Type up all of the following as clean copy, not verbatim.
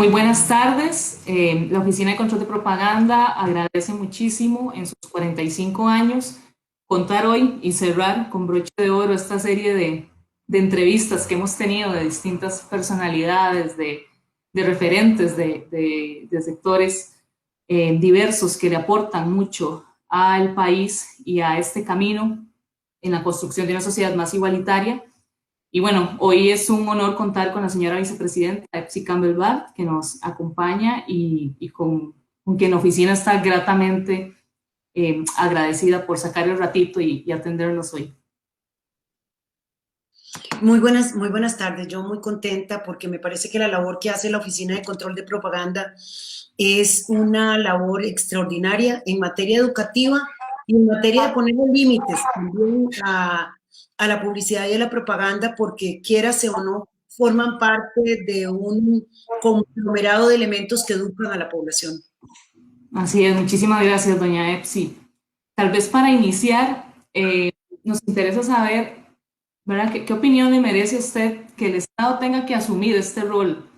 Muy buenas tardes. La Oficina de Control de Propaganda agradece muchísimo en sus 45 años contar hoy y cerrar con broche de oro esta serie de entrevistas que hemos tenido de distintas personalidades, de referentes de sectores diversos que le aportan mucho al país y a este camino en la construcción de una sociedad más igualitaria. Y bueno, hoy es un honor contar con la señora vicepresidenta Epsi Campbell Bard, que nos acompaña y con quien la oficina está gratamente agradecida por sacar el ratito y atendernos hoy. Muy buenas tardes. Yo muy contenta porque me parece que la labor que hace la Oficina de Control de Propaganda es una labor extraordinaria en materia educativa y en materia de poner límites también a la publicidad y a la propaganda, porque quieras o no, forman parte de un conglomerado de elementos que educan a la población. Así es, muchísimas gracias, doña Epsi. Tal vez para iniciar, nos interesa saber, ¿verdad? ¿Qué opinión le merece a usted que el Estado tenga que asumir este rol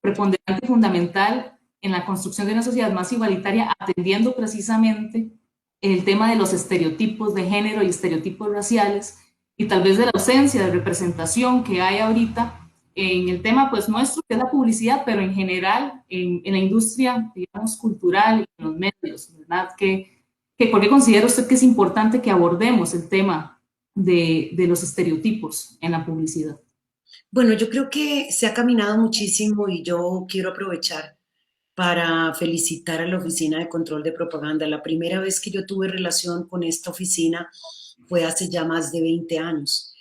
preponderante y fundamental en la construcción de una sociedad más igualitaria, atendiendo precisamente el tema de los estereotipos de género y estereotipos raciales y tal vez de la ausencia de representación que hay ahorita en el tema pues nuestro, que es la publicidad, pero en general en la industria, digamos, cultural y en los medios, ¿verdad? ¿Por qué considera usted que es importante que abordemos el tema de los estereotipos en la publicidad? Bueno, yo creo que se ha caminado muchísimo y yo quiero aprovechar para felicitar a la Oficina de Control de Propaganda. La primera vez que yo tuve relación con esta oficina fue hace ya más de 20 años.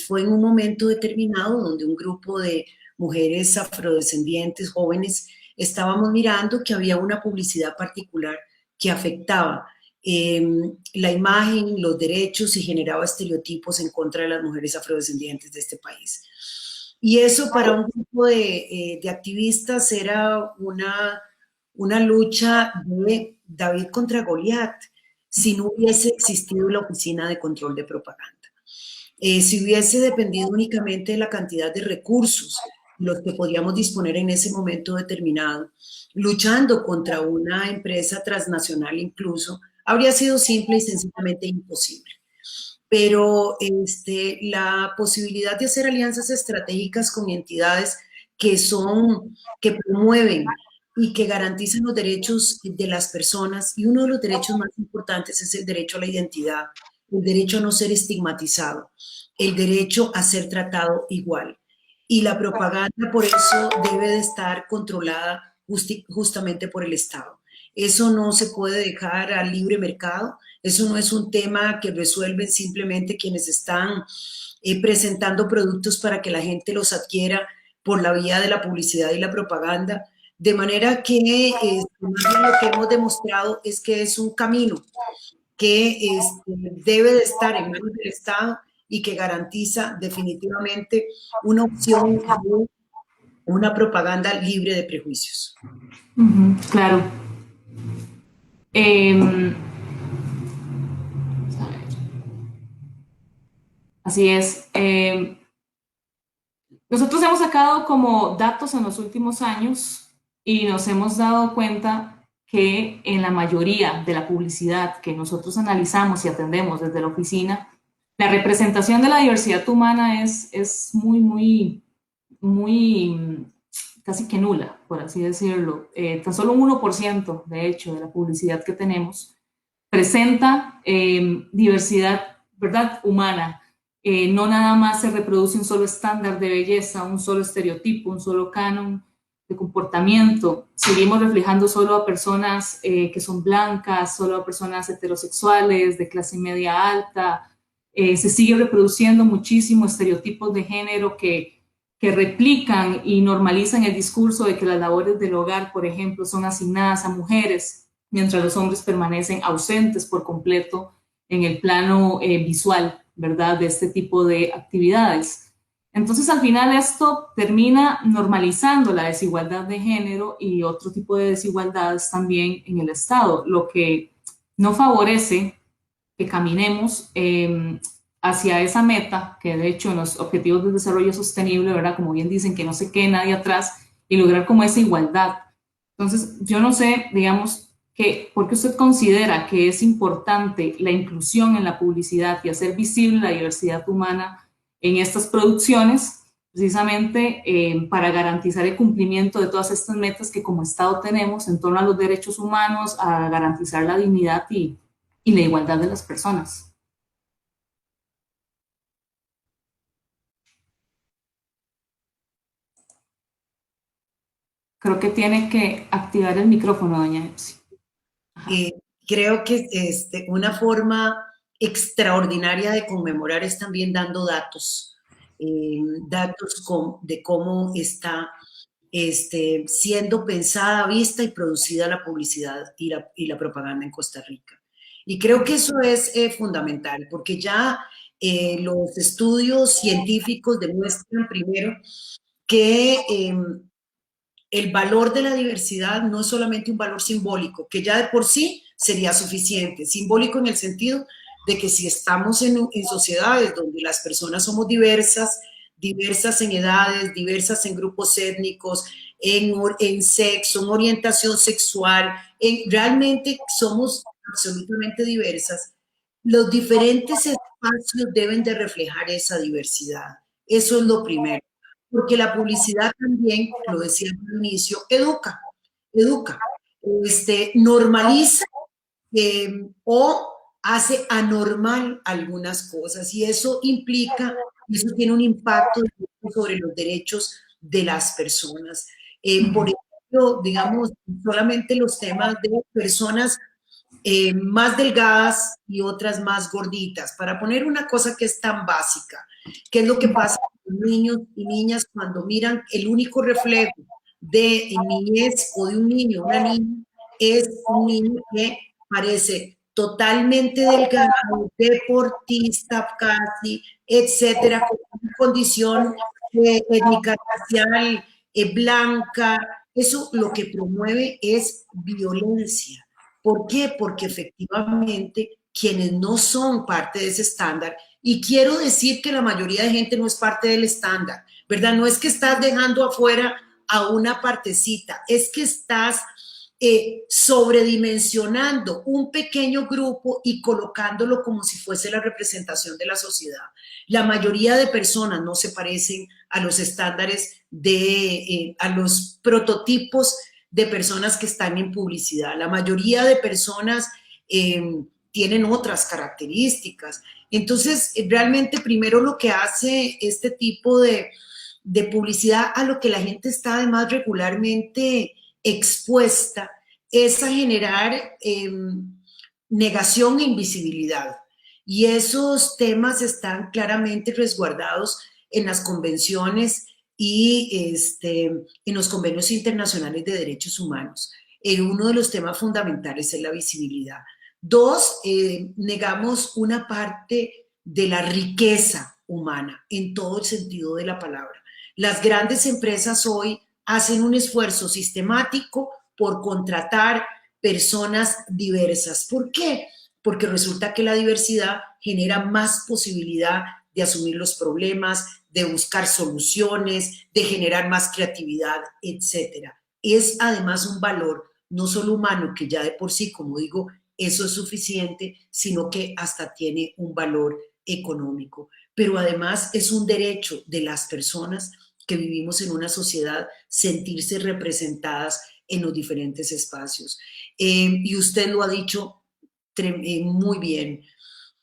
Fue en un momento determinado donde un grupo de mujeres afrodescendientes jóvenes estábamos mirando que había una publicidad particular que afectaba eh, la imagen, los derechos y generaba estereotipos en contra de las mujeres afrodescendientes de este país. Y eso para un grupo de activistas era una lucha de David contra Goliat, si no hubiese existido la Oficina de Control de Propaganda. Si hubiese dependido únicamente de la cantidad de recursos los que podíamos disponer en ese momento determinado, luchando contra una empresa transnacional incluso, habría sido simple y sencillamente imposible. Pero la posibilidad de hacer alianzas estratégicas con entidades que promueven y que garantizan los derechos de las personas, y uno de los derechos más importantes es el derecho a la identidad, el derecho a no ser estigmatizado, el derecho a ser tratado igual. Y la propaganda por eso debe de estar controlada justamente por el Estado. Eso no se puede dejar al libre mercado. Eso no es un tema que resuelven simplemente quienes están presentando productos para que la gente los adquiera por la vía de la publicidad y la propaganda. De manera que lo que hemos demostrado es que es un camino que debe de estar en manos del Estado y que garantiza definitivamente una opción de una propaganda libre de prejuicios. Claro. Eh, Así es. Nosotros hemos sacado como datos en los últimos años y nos hemos dado cuenta que en la mayoría de la publicidad que nosotros analizamos y atendemos desde la oficina, la representación de la diversidad humana es muy, casi que nula, por así decirlo. Tan solo un 1%, de hecho, de la publicidad que tenemos presenta diversidad, ¿verdad?, humana. No nada más se reproduce un solo estándar de belleza, un solo estereotipo, un solo canon de comportamiento. Seguimos reflejando solo a personas que son blancas, solo a personas heterosexuales, de clase media alta. Se sigue reproduciendo muchísimo estereotipos de género que replican y normalizan el discurso de que las labores del hogar, por ejemplo, son asignadas a mujeres, mientras los hombres permanecen ausentes por completo en el plano visual, ¿verdad?, de este tipo de actividades. Entonces, al final esto termina normalizando la desigualdad de género y otro tipo de desigualdades también en el Estado, lo que no favorece que caminemos hacia esa meta, que de hecho en los Objetivos de Desarrollo Sostenible, ¿verdad?, como bien dicen, que no se quede nadie atrás, y lograr como esa igualdad. Entonces, yo no sé, digamos, ¿por qué usted considera que es importante la inclusión en la publicidad y hacer visible la diversidad humana en estas producciones, precisamente para garantizar el cumplimiento de todas estas metas que como Estado tenemos en torno a los derechos humanos, a garantizar la dignidad y la igualdad de las personas? Creo que tiene que activar el micrófono, doña Epsi. Ajá. Creo que una forma extraordinaria de conmemorar es también dando datos, datos de cómo está siendo pensada, vista y producida la publicidad y la propaganda en Costa Rica. Y creo que eso es fundamental, porque ya los estudios científicos demuestran primero que el valor de la diversidad no es solamente un valor simbólico, que ya de por sí sería suficiente, simbólico en el sentido de que si estamos en sociedades donde las personas somos diversas, diversas en edades, diversas en grupos étnicos, en sexo, en orientación sexual, realmente somos absolutamente diversas, los diferentes espacios deben de reflejar esa diversidad. Eso es lo primero. Porque la publicidad también, lo decía al inicio, educa, normaliza o hace anormal algunas cosas y eso implica, eso tiene un impacto sobre los derechos de las personas. Por ejemplo, digamos, solamente los temas de personas más delgadas y otras más gorditas, para poner una cosa que es tan básica. ¿Qué es lo que pasa con niños y niñas cuando miran el único reflejo de niñez o de un niño, una niña, es un niño que parece totalmente delgado, deportista casi, etcétera, con una condición étnica, racial, blanca? Eso lo que promueve es violencia. ¿Por qué? Porque efectivamente quienes no son parte de ese estándar, y quiero decir que la mayoría de gente no es parte del estándar, ¿verdad? No es que estás dejando afuera a una partecita, es que estás sobredimensionando un pequeño grupo y colocándolo como si fuese la representación de la sociedad. La mayoría de personas no se parecen a los estándares a los prototipos de personas que están en publicidad. La mayoría de personas tienen otras características. Entonces, realmente primero lo que hace este tipo de publicidad a lo que la gente está además regularmente expuesta es a generar negación e invisibilidad. Y esos temas están claramente resguardados en las convenciones y en los convenios internacionales de derechos humanos. Uno de los temas fundamentales es la visibilidad. Dos, negamos una parte de la riqueza humana en todo el sentido de la palabra. Las grandes empresas hoy hacen un esfuerzo sistemático por contratar personas diversas. ¿Por qué? Porque resulta que la diversidad genera más posibilidad de asumir los problemas, de buscar soluciones, de generar más creatividad, etcétera. Es además un valor no solo humano, que ya de por sí, como digo, eso es suficiente, sino que hasta tiene un valor económico. Pero además es un derecho de las personas que vivimos en una sociedad sentirse representadas en los diferentes espacios. Y usted lo ha dicho muy bien.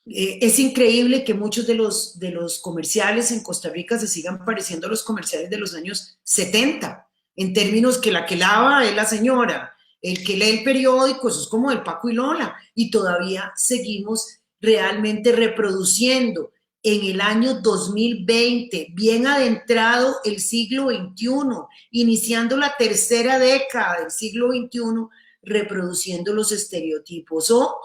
Es increíble que muchos de los comerciales en Costa Rica se sigan pareciendo a los comerciales de los años 70, en términos que la que lava es la señora, el que lee el periódico, eso es como el Paco y Lola, y todavía seguimos realmente reproduciendo en el año 2020, bien adentrado el siglo XXI, iniciando la tercera década del siglo XXI, reproduciendo los estereotipos o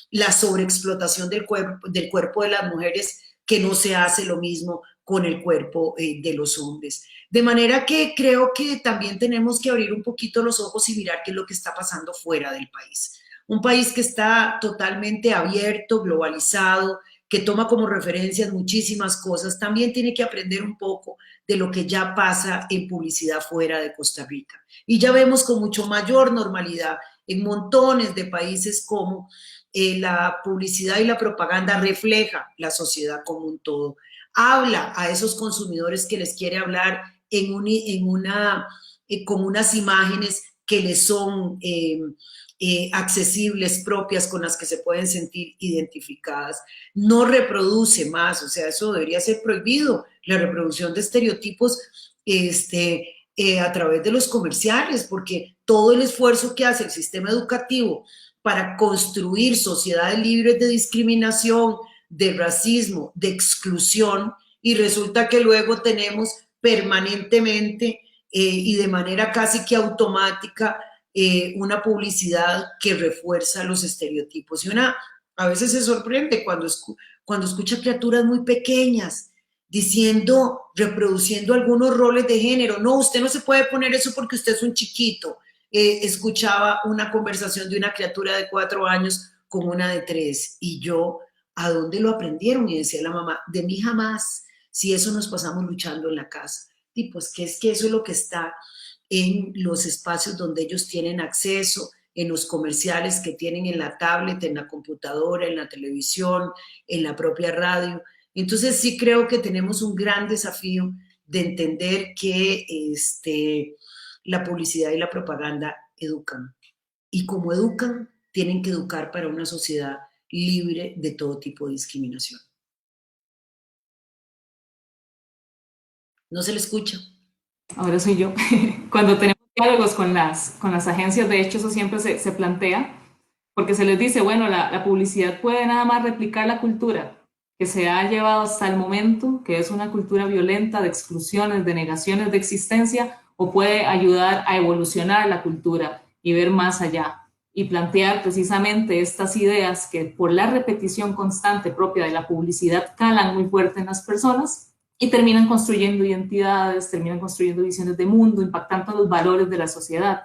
la sobreexplotación del cuerpo de las mujeres, que no se hace lo mismo con el cuerpo de los hombres. De manera que creo que también tenemos que abrir un poquito los ojos y mirar qué es lo que está pasando fuera del país. Un país que está totalmente abierto, globalizado, que toma como referencias muchísimas cosas, también tiene que aprender un poco de lo que ya pasa en publicidad fuera de Costa Rica. Y ya vemos con mucho mayor normalidad en montones de países como la publicidad y la propaganda refleja la sociedad como un todo. Habla a esos consumidores que les quiere hablar con unas imágenes que les son accesibles, propias, con las que se pueden sentir identificadas. No reproduce más, o sea, eso debería ser prohibido, la reproducción de estereotipos a través de los comerciales, porque todo el esfuerzo que hace el sistema educativo para construir sociedades libres de discriminación, de racismo, de exclusión, y resulta que luego tenemos permanentemente y de manera casi que automática una publicidad que refuerza los estereotipos. Y a veces se sorprende cuando escucha criaturas muy pequeñas diciendo, reproduciendo algunos roles de género. No, usted no se puede poner eso porque usted es un chiquito. Escuchaba una conversación de una criatura de 4 años con una de 3 y yo, ¿a dónde lo aprendieron? Y decía la mamá, de mí jamás, si eso nos pasamos luchando en la casa. Y pues que es que eso es lo que está en los espacios donde ellos tienen acceso, en los comerciales que tienen en la tablet, en la computadora, en la televisión, en la propia radio. Entonces sí creo que tenemos un gran desafío de entender que la publicidad y la propaganda educan. Y como educan, tienen que educar para una sociedad libre de todo tipo de discriminación. No se le escucha. Ahora soy yo. Cuando tenemos diálogos con las agencias, de hecho, eso siempre se plantea, porque se les dice, bueno, la publicidad puede nada más replicar la cultura que se ha llevado hasta el momento, que es una cultura violenta de exclusiones, de negaciones de existencia, o puede ayudar a evolucionar la cultura y ver más allá y plantear precisamente estas ideas que por la repetición constante propia de la publicidad calan muy fuerte en las personas y terminan construyendo identidades, terminan construyendo visiones de mundo, impactando los valores de la sociedad.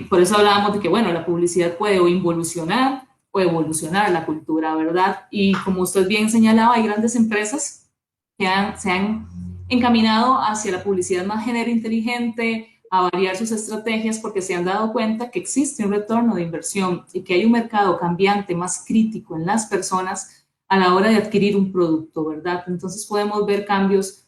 Por eso hablábamos de que, bueno, la publicidad puede o involucionar o evolucionar la cultura, ¿verdad? Y como usted bien señalaba, hay grandes empresas que se han encaminado hacia la publicidad más género inteligente, a variar sus estrategias porque se han dado cuenta que existe un retorno de inversión y que hay un mercado cambiante más crítico en las personas a la hora de adquirir un producto, ¿verdad? Entonces podemos ver cambios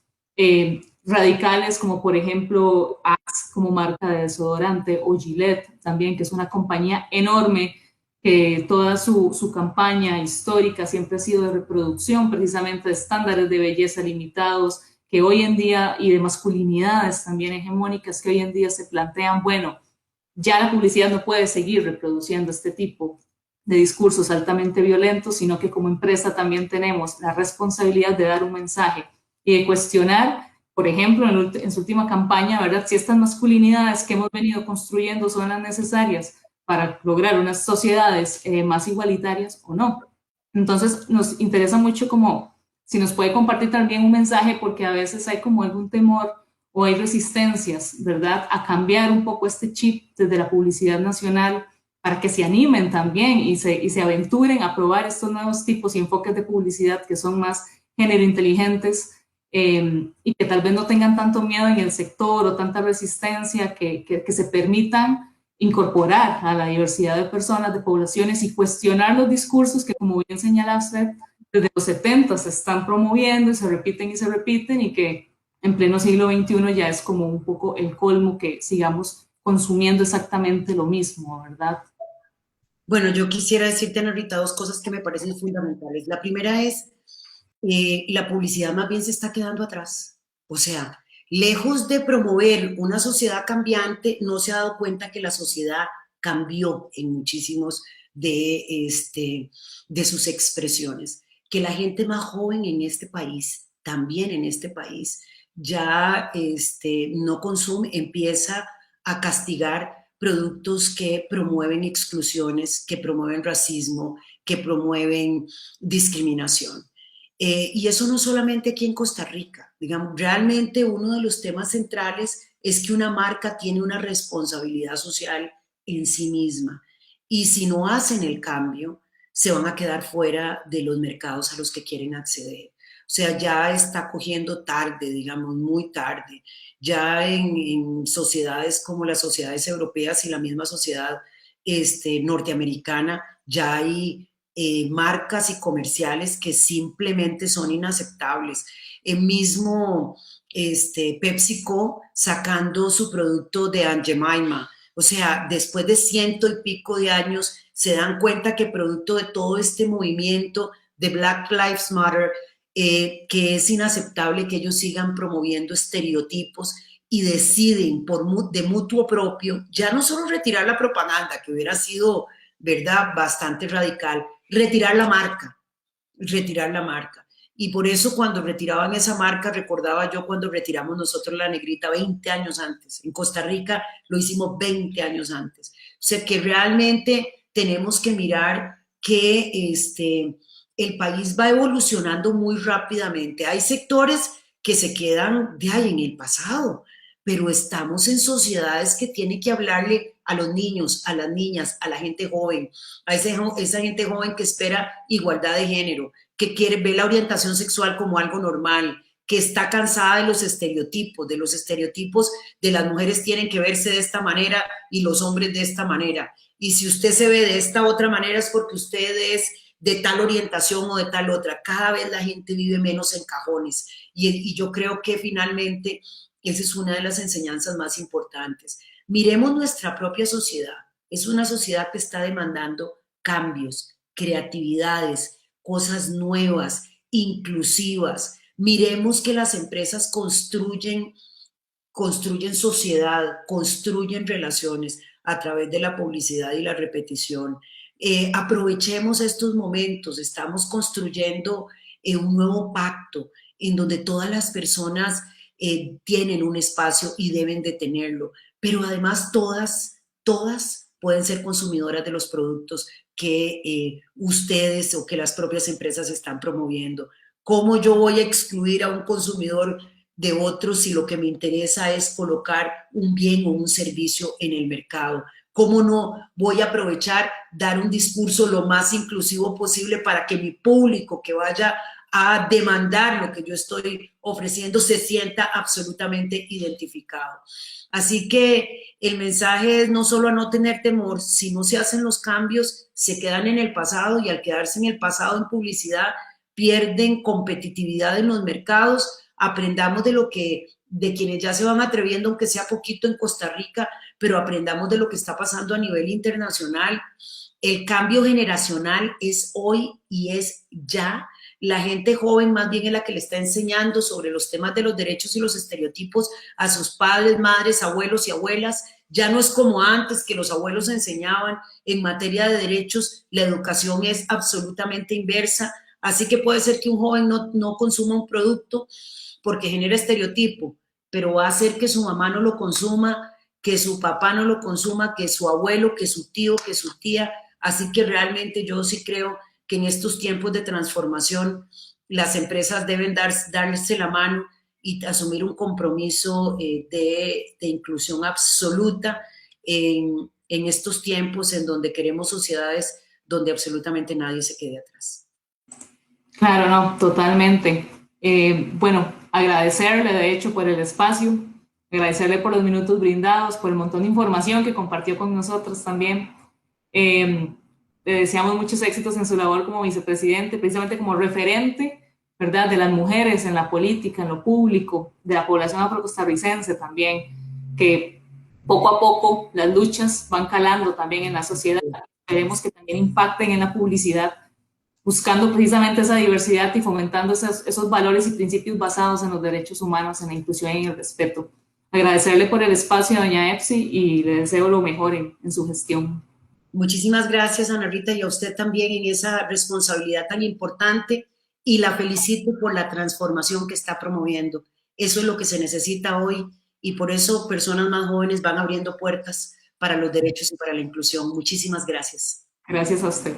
radicales como por ejemplo Axe como marca de desodorante o Gillette también, que es una compañía enorme que toda su campaña histórica siempre ha sido de reproducción precisamente de estándares de belleza limitados que hoy en día y de masculinidades también hegemónicas que hoy en día se plantean, bueno, ya la publicidad no puede seguir reproduciendo este tipo de discursos altamente violentos, sino que como empresa también tenemos la responsabilidad de dar un mensaje y de cuestionar, por ejemplo, en su última campaña, ¿verdad? Si estas masculinidades que hemos venido construyendo son las necesarias para lograr unas sociedades más igualitarias o no. Entonces, nos interesa mucho como si nos puede compartir también un mensaje, porque a veces hay como algún temor o hay resistencias, ¿verdad?, a cambiar un poco este chip desde la publicidad nacional para que se animen también y se aventuren a probar estos nuevos tipos y enfoques de publicidad que son más género inteligentes y que tal vez no tengan tanto miedo en el sector o tanta resistencia, que se permitan incorporar a la diversidad de personas, de poblaciones y cuestionar los discursos que, como bien señala usted, desde los 70 se están promoviendo y se repiten y que en pleno siglo XXI ya es como un poco el colmo que sigamos consumiendo exactamente lo mismo, ¿verdad? Bueno, yo quisiera decirte, ahorita 2 cosas que me parecen fundamentales. La primera es, la publicidad más bien se está quedando atrás. O sea, lejos de promover una sociedad cambiante, no se ha dado cuenta que la sociedad cambió en muchísimos de sus expresiones. Que la gente más joven en este país, también en este país, ya no consume, empieza a castigar productos que promueven exclusiones, que promueven racismo, que promueven discriminación. Y eso no solamente aquí en Costa Rica, digamos, realmente uno de los temas centrales es que una marca tiene una responsabilidad social en sí misma. Y si no hacen el cambio, se van a quedar fuera de los mercados a los que quieren acceder. O sea, ya está cogiendo tarde, digamos, muy tarde. Ya en sociedades como las sociedades europeas y la misma sociedad norteamericana, ya hay marcas y comerciales que simplemente son inaceptables. El mismo PepsiCo sacando su producto de Aunt Jemima. O sea, después de ciento y pico de años, se dan cuenta que producto de todo este movimiento de Black Lives Matter, que es inaceptable que ellos sigan promoviendo estereotipos y deciden de mutuo propio, ya no solo retirar la propaganda, que hubiera sido, ¿verdad?, bastante radical, retirar la marca, retirar la marca. Y por eso cuando retiraban esa marca, recordaba yo cuando retiramos nosotros la negrita 20 años antes. En Costa Rica lo hicimos 20 años antes. O sea que realmente tenemos que mirar que el país va evolucionando muy rápidamente. Hay sectores que se quedan de ahí en el pasado, pero estamos en sociedades que tienen que hablarle a los niños, a las niñas, a la gente joven, a esa gente joven que espera igualdad de género, que quiere ver la orientación sexual como algo normal, que está cansada de los estereotipos de las mujeres tienen que verse de esta manera y los hombres de esta manera. Y si usted se ve de esta otra manera es porque usted es de tal orientación o de tal otra. Cada vez la gente vive menos en cajones. Y yo creo que finalmente esa es una de las enseñanzas más importantes. Miremos nuestra propia sociedad. Es una sociedad que está demandando cambios, creatividades, cosas nuevas, inclusivas. Miremos que las empresas construyen sociedad, construyen relaciones a través de la publicidad y la repetición. Aprovechemos estos momentos, estamos construyendo un nuevo pacto en donde todas las personas tienen un espacio y deben de tenerlo, pero además todas pueden ser consumidoras de los productos que ustedes o que las propias empresas están promoviendo. ¿Cómo yo voy a excluir a un consumidor de otros si lo que me interesa es colocar un bien o un servicio en el mercado? ¿Cómo no voy a aprovechar, dar un discurso lo más inclusivo posible para que mi público que vaya a demandar lo que yo estoy ofreciendo se sienta absolutamente identificado? Así que el mensaje es no solo a no tener temor, si no se hacen los cambios, se quedan en el pasado y al quedarse en el pasado en publicidad, pierden competitividad en los mercados. Aprendamos de quienes ya se van atreviendo, aunque sea poquito en Costa Rica, pero aprendamos de lo que está pasando a nivel internacional. El cambio generacional es hoy y es ya. La gente joven más bien es la que le está enseñando sobre los temas de los derechos y los estereotipos a sus padres, madres, abuelos y abuelas. Ya no es como antes que los abuelos enseñaban en materia de derechos, la educación es absolutamente inversa. Así que puede ser que un joven no consuma un producto porque genera estereotipo, pero va a hacer que su mamá no lo consuma, que su papá no lo consuma, que su abuelo, que su tío, que su tía. Así que realmente yo sí creo que en estos tiempos de transformación las empresas deben darse la mano y asumir un compromiso de inclusión absoluta en estos tiempos en donde queremos sociedades donde absolutamente nadie se quede atrás. Claro, no, totalmente. Bueno, agradecerle de hecho por el espacio, agradecerle por los minutos brindados, por el montón de información que compartió con nosotros también. Le deseamos muchos éxitos en su labor como vicepresidente, precisamente como referente, ¿verdad?, de las mujeres en la política, en lo público, de la población afrocostarricense también, que poco a poco las luchas van calando también en la sociedad. Esperemos que también impacten en la publicidad, buscando precisamente esa diversidad y fomentando esos valores y principios basados en los derechos humanos, en la inclusión y en el respeto. Agradecerle por el espacio a doña Epsi y le deseo lo mejor en su gestión. Muchísimas gracias, Ana Rita, y a usted también en esa responsabilidad tan importante, y la felicito por la transformación que está promoviendo. Eso es lo que se necesita hoy y por eso personas más jóvenes van abriendo puertas para los derechos y para la inclusión. Muchísimas gracias. Gracias a usted.